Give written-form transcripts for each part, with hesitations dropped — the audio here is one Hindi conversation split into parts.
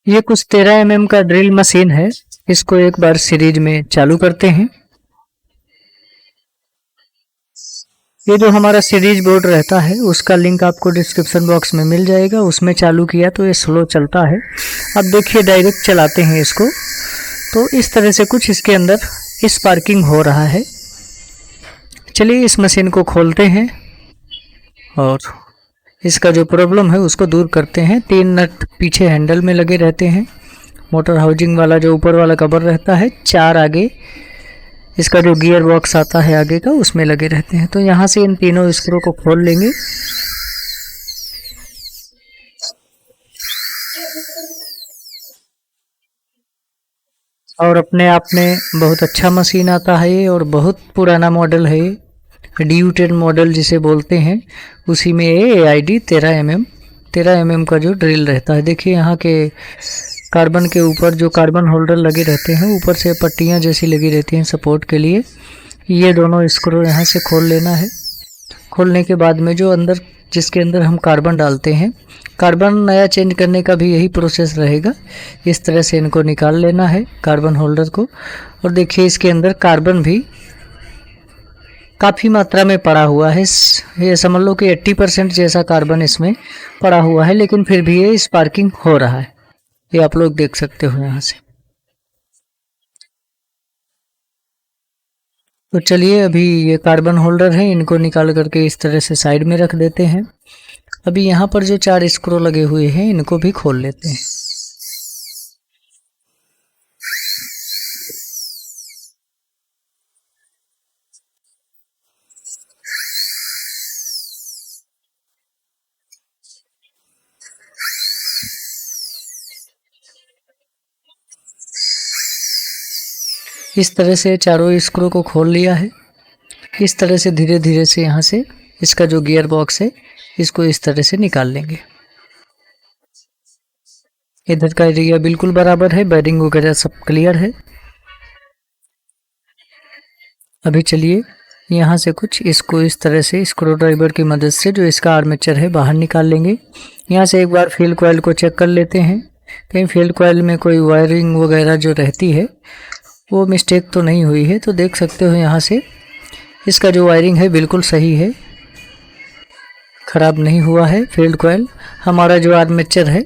ये कुछ 13 mm का ड्रिल मशीन है। इसको एक बार सीरीज में चालू करते हैं। ये जो हमारा सीरीज बोर्ड रहता है उसका लिंक आपको डिस्क्रिप्शन बॉक्स में मिल जाएगा। उसमें चालू किया तो ये स्लो चलता है। अब देखिए डायरेक्ट चलाते हैं इसको तो इस तरह से कुछ इसके अंदर स्पार्किंग हो रहा है। चलिए इस मशीन को खोलते हैं और इसका जो प्रॉब्लम है उसको दूर करते हैं। 3 नट पीछे हैंडल में लगे रहते हैं। मोटर हाउसिंग वाला जो ऊपर वाला कवर रहता है, 4 आगे इसका जो गियर बॉक्स आता है आगे का उसमें लगे रहते हैं। तो यहाँ से इन तीनों स्क्रू को खोल लेंगे। और अपने आप में बहुत अच्छा मशीन आता है ये, और बहुत पुराना मॉडल है ये। DU10 मॉडल जिसे बोलते हैं, उसी में ये AID 13 mm का जो ड्रिल रहता है। देखिए यहाँ के कार्बन के ऊपर जो कार्बन होल्डर लगे रहते हैं, ऊपर से पट्टियाँ जैसी लगी रहती हैं सपोर्ट के लिए। ये दोनों स्क्रू यहाँ से खोल लेना है। खोलने के बाद में जो अंदर जिसके अंदर हम कार्बन डालते हैं, कार्बन नया चेंज करने का भी यही प्रोसेस रहेगा। इस तरह से इनको निकाल लेना है कार्बन होल्डर को। और देखिए इसके अंदर कार्बन भी काफ़ी मात्रा में पड़ा हुआ है। ये समझ लो कि 80% जैसा कार्बन इसमें पड़ा हुआ है, लेकिन फिर भी ये स्पार्किंग हो रहा है। ये आप लोग देख सकते हो यहाँ से। तो चलिए अभी ये कार्बन होल्डर है, इनको निकाल करके इस तरह से साइड में रख देते हैं। अभी यहाँ पर जो 4 स्क्रू लगे हुए हैं इनको भी खोल लेते हैं। इस तरह से चारों स्क्रू को खोल लिया है। इस तरह से धीरे धीरे से यहाँ से इसका जो गियर बॉक्स है इसको इस तरह से निकाल लेंगे। इधर का एरिया बिल्कुल बराबर है, बेरिंग वगैरह सब क्लियर है। अभी चलिए यहाँ से कुछ इसको इस तरह से स्क्रू ड्राइवर की मदद से जो इसका आर्मेचर है बाहर निकाल लेंगे। यहाँ से एक बार फील्ड कॉइल को चेक कर लेते हैं, कहीं फील्ड कॉइल में कोई वायरिंग वगैरह जो रहती है वो मिस्टेक तो नहीं हुई है। तो देख सकते हो यहाँ से इसका जो वायरिंग है बिल्कुल सही है, ख़राब नहीं हुआ है। फील्ड कॉइल हमारा जो आर्मेचर है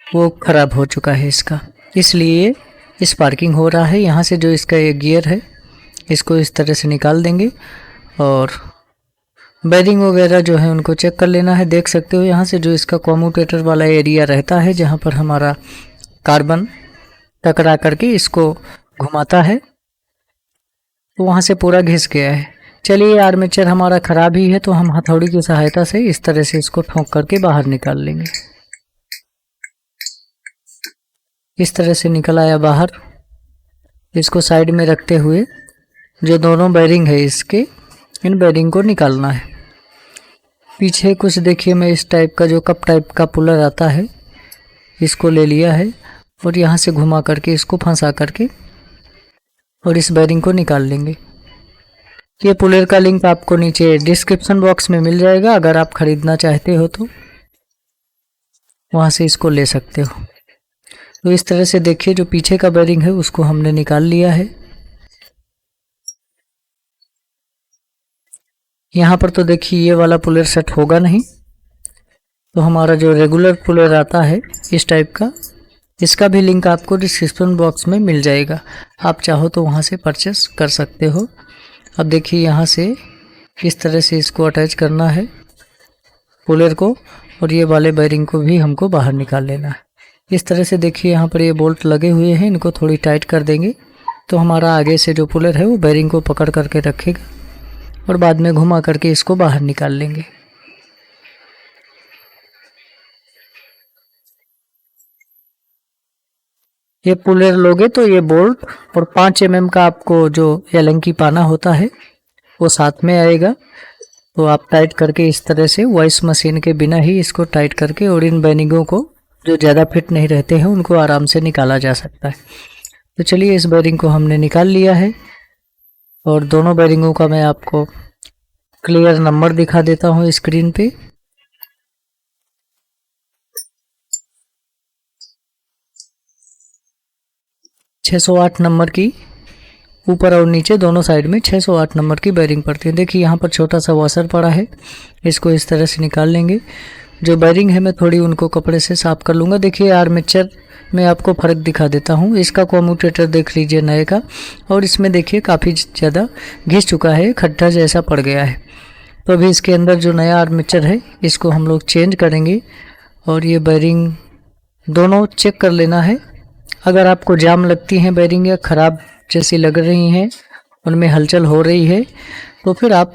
वो ख़राब हो चुका है इसका, इसलिए स्पार्किंग हो रहा है। यहाँ से जो इसका ये गियर है इसको इस तरह से निकाल देंगे और बेरिंग वगैरह जो है उनको चेक कर लेना है। देख सकते हो यहाँ से जो इसका कॉम्यूटेटर वाला एरिया रहता है जहाँ पर हमारा कार्बन टकरा करके इसको घुमाता है, तो वहाँ से पूरा घिस गया है। चलिए आर्मेचर हमारा ख़राब ही है तो हम हथौड़ी की सहायता से इस तरह से इसको ठोक करके बाहर निकाल लेंगे। इस तरह से निकल आया बाहर। इसको साइड में रखते हुए जो दोनों बेरिंग है इसके, इन बेरिंग को निकालना है। पीछे कुछ देखिए मैं इस टाइप का जो कप टाइप का पुलर आता है इसको ले लिया है और यहाँ से घुमा करके इसको फंसा करके और इस बेरिंग को निकाल लेंगे। ये पुलर का लिंक आपको नीचे डिस्क्रिप्शन बॉक्स में मिल जाएगा, अगर आप ख़रीदना चाहते हो तो वहाँ से इसको ले सकते हो। तो इस तरह से देखिए जो पीछे का बेरिंग है उसको हमने निकाल लिया है। यहाँ पर तो देखिए ये वाला पुलर सेट होगा नहीं, तो हमारा जो रेगुलर पुलर आता है इस टाइप का, इसका भी लिंक आपको डिस्क्रिप्शन बॉक्स में मिल जाएगा। आप चाहो तो वहाँ से परचेस कर सकते हो। अब देखिए यहाँ से इस तरह से इसको अटैच करना है पुलर को, और ये वाले बेरिंग को भी हमको बाहर निकाल लेना है। इस तरह से देखिए यहाँ पर ये बोल्ट लगे हुए हैं, इनको थोड़ी टाइट कर देंगे तो हमारा आगे से जो पुलर है वो बेरिंग को पकड़ करके रखेगा और बाद में घुमा करके इसको बाहर निकाल लेंगे। ये पुलर लोगे तो ये बोल्ट और 5 mm का आपको जो एलंकी पाना होता है वो साथ में आएगा। तो आप टाइट करके इस तरह से वॉइस मशीन के बिना ही इसको टाइट करके और इन बेरिंगों को जो ज़्यादा फिट नहीं रहते हैं उनको आराम से निकाला जा सकता है। तो चलिए इस बेरिंग को हमने निकाल लिया है और दोनों बेरिंगों का मैं आपको क्लियर नंबर दिखा देता हूँ स्क्रीन पे। 608 नंबर की ऊपर और नीचे दोनों साइड में 608 नंबर की बेरिंग पड़ती है। देखिए यहाँ पर छोटा सा वॉशर पड़ा है, इसको इस तरह से निकाल लेंगे। जो बेरिंग है मैं थोड़ी उनको कपड़े से साफ कर लूँगा। देखिए आर्मेचर में आपको फ़र्क दिखा देता हूँ। इसका कम्यूटेटर देख लीजिए नए का, और इसमें देखिए काफ़ी ज़्यादा घिस चुका है, खड्डा जैसा पड़ गया है। तो अभी इसके अंदर जो नया आर्मेचर है इसको हम लोग चेंज करेंगे, और ये बेरिंग दोनों चेक कर लेना है। अगर आपको जाम लगती हैं बेरिंग या ख़राब जैसी लग रही हैं, उनमें हलचल हो रही है, तो फिर आप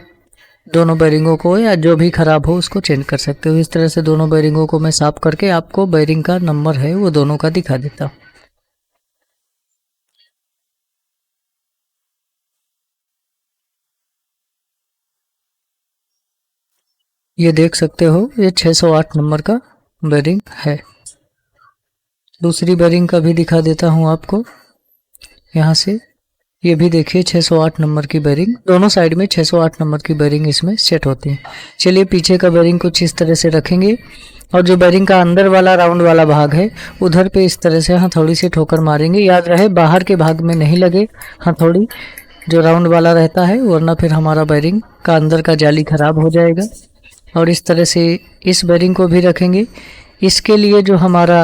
दोनों बेरिंगों को या जो भी ख़राब हो उसको चेंज कर सकते हो। इस तरह से दोनों बेरिंगों को मैं साफ करके आपको बेरिंग का नंबर है वो दोनों का दिखा देता हूँ। ये देख सकते हो ये 608 नंबर का बेरिंग है। दूसरी बेरिंग का भी दिखा देता हूँ आपको यहाँ से। ये भी देखिए 608 नंबर की बेरिंग, दोनों साइड में 608 नंबर की बेरिंग इसमें सेट होती है। चलिए पीछे का बेरिंग कुछ इस तरह से रखेंगे, और जो बेरिंग का अंदर वाला राउंड वाला भाग है उधर पे इस तरह से हथौड़ी से ठोकर मारेंगे। याद रहे बाहर के भाग में नहीं लगे हथौड़ी, जो राउंड वाला रहता है, वरना फिर हमारा बेरिंग का अंदर का जाली खराब हो जाएगा। और इस तरह से इस बेरिंग को भी रखेंगे। इसके लिए जो हमारा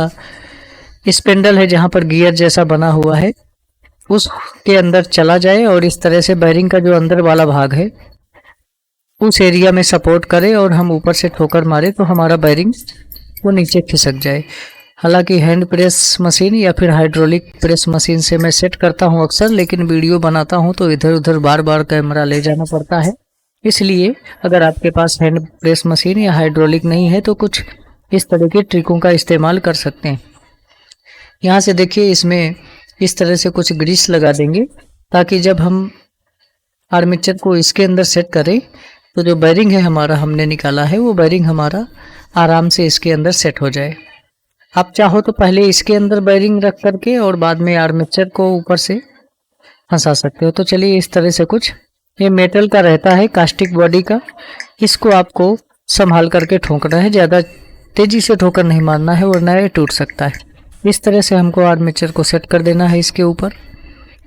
स्पेंडल है जहाँ पर गियर जैसा बना हुआ है उसके अंदर चला जाए, और इस तरह से बेरिंग का जो अंदर वाला भाग है उस एरिया में सपोर्ट करे, और हम ऊपर से ठोकर मारे तो हमारा बेरिंग वो नीचे खिसक जाए। हालांकि हैंड प्रेस मशीन या फिर हाइड्रोलिक प्रेस मशीन से मैं सेट करता हूं अक्सर, लेकिन वीडियो बनाता हूं तो इधर उधर बार बार कैमरा ले जाना पड़ता है। इसलिए अगर आपके पास हैंड प्रेस मशीन या हाइड्रोलिक नहीं है तो कुछ इस तरह के ट्रिकों का इस्तेमाल कर सकते हैं। यहाँ से देखिए इसमें इस तरह से कुछ ग्रीस लगा देंगे, ताकि जब हम आर्मेचर को इसके अंदर सेट करें तो जो बेरिंग है हमारा हमने निकाला है वो बेरिंग हमारा आराम से इसके अंदर सेट हो जाए। आप चाहो तो पहले इसके अंदर बेरिंग रख करके और बाद में आर्मेचर को ऊपर से फंसा सकते हो। तो चलिए इस तरह से कुछ, ये मेटल का रहता है कास्टिक बॉडी का, इसको आपको संभाल करके ठोकना है, ज़्यादा तेज़ी से ठोकर नहीं मारना है वरना ये टूट सकता है। इस तरह से हमको आर्मेचर को सेट कर देना है इसके ऊपर।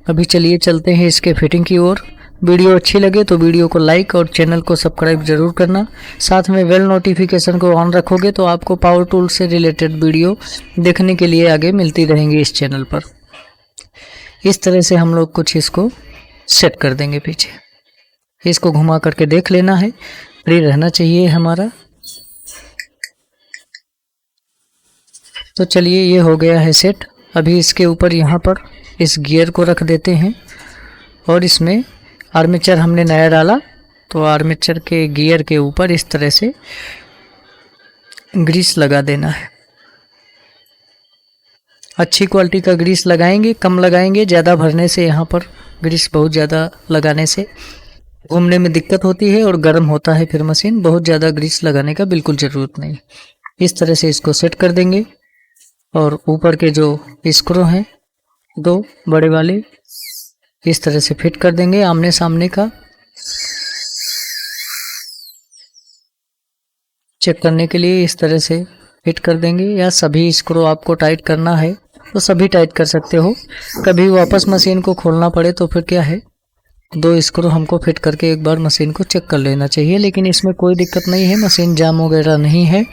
अभी चलिए चलते हैं इसके फिटिंग की ओर। वीडियो अच्छी लगे तो वीडियो को लाइक और चैनल को सब्सक्राइब जरूर करना। साथ में बेल नोटिफिकेशन को ऑन रखोगे तो आपको पावर टूल से रिलेटेड वीडियो देखने के लिए आगे मिलती रहेंगी इस चैनल पर। इस तरह से हम लोग कुछ इसको सेट कर देंगे पीछे। इसको घुमा करके देख लेना है, फ्री रहना चाहिए हमारा। तो चलिए ये हो गया है सेट। अभी इसके ऊपर यहाँ पर इस गियर को रख देते हैं, और इसमें आर्मेचर हमने नया डाला तो आर्मेचर के गियर के ऊपर इस तरह से ग्रीस लगा देना है। अच्छी क्वालिटी का ग्रीस लगाएंगे, कम लगाएंगे, ज़्यादा भरने से यहाँ पर ग्रीस बहुत ज़्यादा लगाने से घूमने में दिक्कत होती है और गर्म होता है फिर मशीन। बहुत ज़्यादा ग्रीस लगाने का बिल्कुल ज़रूरत नहीं। इस तरह से इसको सेट कर देंगे, और ऊपर के जो स्क्रू हैं दो बड़े वाले इस तरह से फिट कर देंगे आमने सामने का। चेक करने के लिए इस तरह से फिट कर देंगे, या सभी स्क्रू आपको टाइट करना है तो सभी टाइट कर सकते हो। कभी वापस मशीन को खोलना पड़े तो फिर क्या है, दो स्क्रू हमको फिट करके एक बार मशीन को चेक कर लेना चाहिए। लेकिन इसमें कोई दिक्कत नहीं है, मशीन जाम वगैरह नहीं है,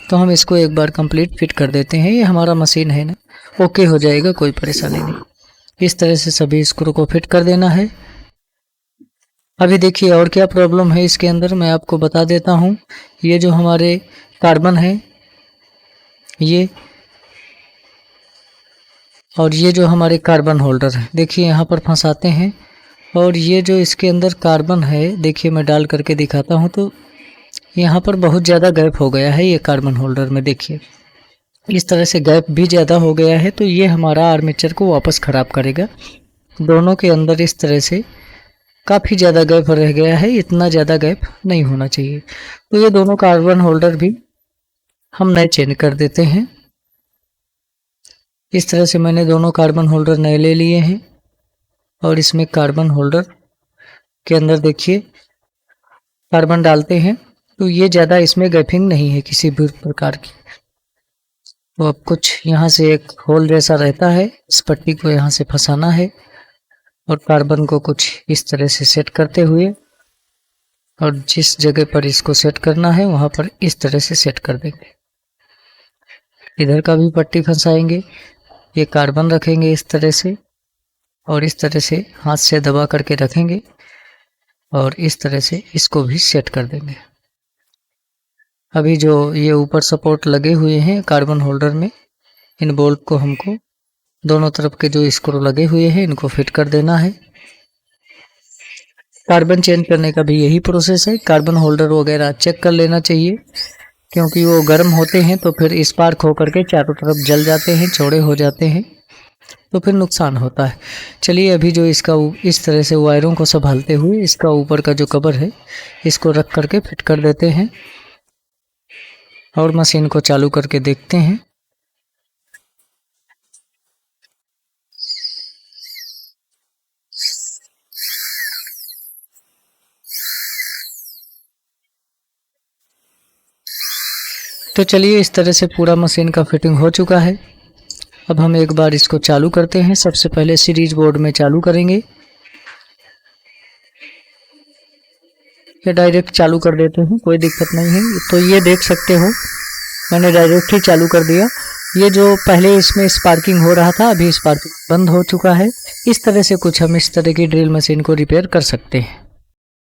तो हम इसको एक बार कंप्लीट फिट कर देते हैं। ये हमारा मशीन है ना, ओके हो जाएगा, कोई परेशानी नहीं। इस तरह से सभी स्क्रू को फिट कर देना है। अभी देखिए और क्या प्रॉब्लम है इसके अंदर मैं आपको बता देता हूँ। ये जो हमारे कार्बन है ये, और ये जो हमारे कार्बन होल्डर है देखिए यहाँ पर फंसाते हैं, और ये जो इसके अंदर कार्बन है देखिए मैं डाल करके दिखाता हूँ, तो यहाँ पर बहुत ज़्यादा गैप हो गया है ये कार्बन होल्डर में। देखिए इस तरह से गैप भी ज़्यादा हो गया है, तो ये हमारा आर्मेचर को वापस ख़राब करेगा। दोनों के अंदर इस तरह से काफ़ी ज़्यादा गैप रह गया है, इतना ज़्यादा गैप नहीं होना चाहिए। तो ये दोनों कार्बन होल्डर भी हम नए चेंज कर देते हैं। इस तरह से मैंने दोनों कार्बन होल्डर नए ले लिए हैं, और इसमें कार्बन होल्डर के अंदर देखिए कार्बन डालते हैं तो ये ज़्यादा इसमें गैपिंग नहीं है किसी भी प्रकार की। तो अब कुछ यहाँ से एक होल जैसा रहता है, इस पट्टी को यहाँ से फंसाना है और कार्बन को कुछ इस तरह से सेट करते हुए, और जिस जगह पर इसको सेट करना है वहाँ पर इस तरह से सेट कर देंगे। इधर का भी पट्टी फंसाएंगे, ये कार्बन रखेंगे इस तरह से और इस तरह से हाथ से दबा करके रखेंगे और इस तरह से इसको भी सेट कर देंगे। अभी जो ये ऊपर सपोर्ट लगे हुए हैं कार्बन होल्डर में, इन बोल्ट को हमको दोनों तरफ के जो स्क्रू लगे हुए हैं इनको फिट कर देना है। कार्बन चेंज करने का भी यही प्रोसेस है। कार्बन होल्डर वगैरह चेक कर लेना चाहिए, क्योंकि वो गर्म होते हैं तो फिर स्पार्क होकर के चारों तरफ जल जाते हैं, चौड़े हो जाते हैं, तो फिर नुकसान होता है। चलिए अभी जो इसका इस तरह से वायरों को संभालते हुए इसका ऊपर का जो कवर है इसको रख करके फिट कर देते हैं और मशीन को चालू करके देखते हैं। तो चलिए इस तरह से पूरा मशीन का फिटिंग हो चुका है। अब हम एक बार इसको चालू करते हैं। सबसे पहले सीरीज बोर्ड में चालू करेंगे, ये डायरेक्ट चालू कर देते हैं, कोई दिक्कत नहीं है। तो ये देख सकते हो मैंने डायरेक्ट ही चालू कर दिया। ये जो पहले इसमें स्पार्किंग हो रहा था अभी स्पार्किंग बंद हो चुका है। इस तरह से कुछ हम इस तरह की ड्रिल मशीन को रिपेयर कर सकते हैं।